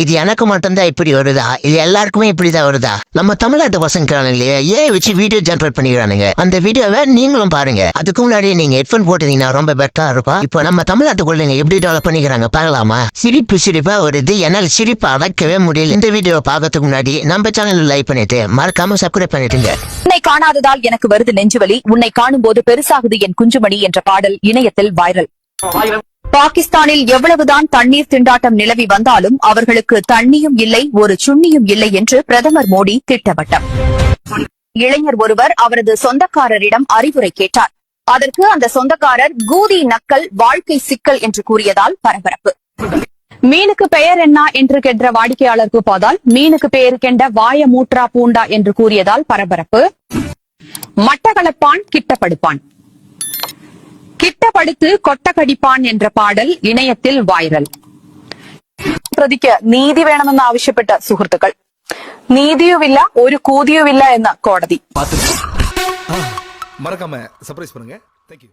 இது எனக்கு மட்டும்தான் இப்படி வருதா, இது எல்லாருக்குமே இப்படிதான் வருதா? நம்ம தமிழ்நாட்டு பசங்க இல்லையா, ஏன் வச்சு வீடியோ ஜென்ரேட் பண்ணிக்கிறானுங்க. அந்த வீடியோவை நீங்களும் பாருங்க. அதுக்கு முன்னாடி நீங்க ஹெட்போன் போட்டீங்கன்னா ரொம்ப பெட்டரா இருக்கும். இப்போ நம்ம தமிழ்நாட்டு குழந்தைங்க எப்படி டெவலப் பண்ணிக்கிறாங்க பார்க்கலாமா? சிரிப்பா வருது, என்னால் சிரிப்பை அடக்கவே முடியல. இந்த வீடியோவை பார்க்கறதுக்கு முன்னாடி நம்ம சேனல் லைக் பண்ணிட்டு மறக்காம சப்ஸ்கிரைப் பண்ணிட்டுங்க. உன்னை காணாததால் எனக்கு வருது நெஞ்சுவலி, உன்னை காணும் போது பெருசாகுது என் குஞ்சுமணி என்ற பாடல் இணையத்தில் வைரல். பாகிஸ்தானில் எவ்வளவுதான் தண்ணீர் திண்டாட்டம் நிலவி வந்தாலும் அவர்களுக்கு தண்ணியும் இல்லை, ஒரு சுண்ணியும் இல்லை என்று பிரதமர் மோடி திட்டவட்டம். இளைஞர் ஒருவர் அவரது சொந்தக்காரரிடம் அறிவுரை கேட்டார். அதற்கு அந்த சொந்தக்காரர் கூதி நக்கல், வாழ்க்கை சிக்கல் என்று கூறியதால் பரபரப்பு. மீனுக்கு பெயர் என்ன என்று கேட்ட வாடிக்கையாளருக்கு பார்த்தால் மீனுக்கு பெயர் கெண்ட வாய மூற்றா பூண்டா என்று கூறியதால் பரபரப்பு. மட்டக்களப்பான் கிட்டப்படுப்பான், கிட்டப்படுத்து കൊട്ടക്കടിപ്പാൻ എன்ற പാടൽ ഇണയത്തിൽ വൈറൽ. പ്രതിക്ക് നീതി വേണമെന്ന് ആവശ്യപ്പെട്ട സുഹൃത്തുക്കൾ. നീതിയുമില്ല, ഒരു കൂതിയുമില്ല എന്ന് കോടതി. மறக்காம சர்ப்ரைஸ் பண்ணுங்க. Thank you.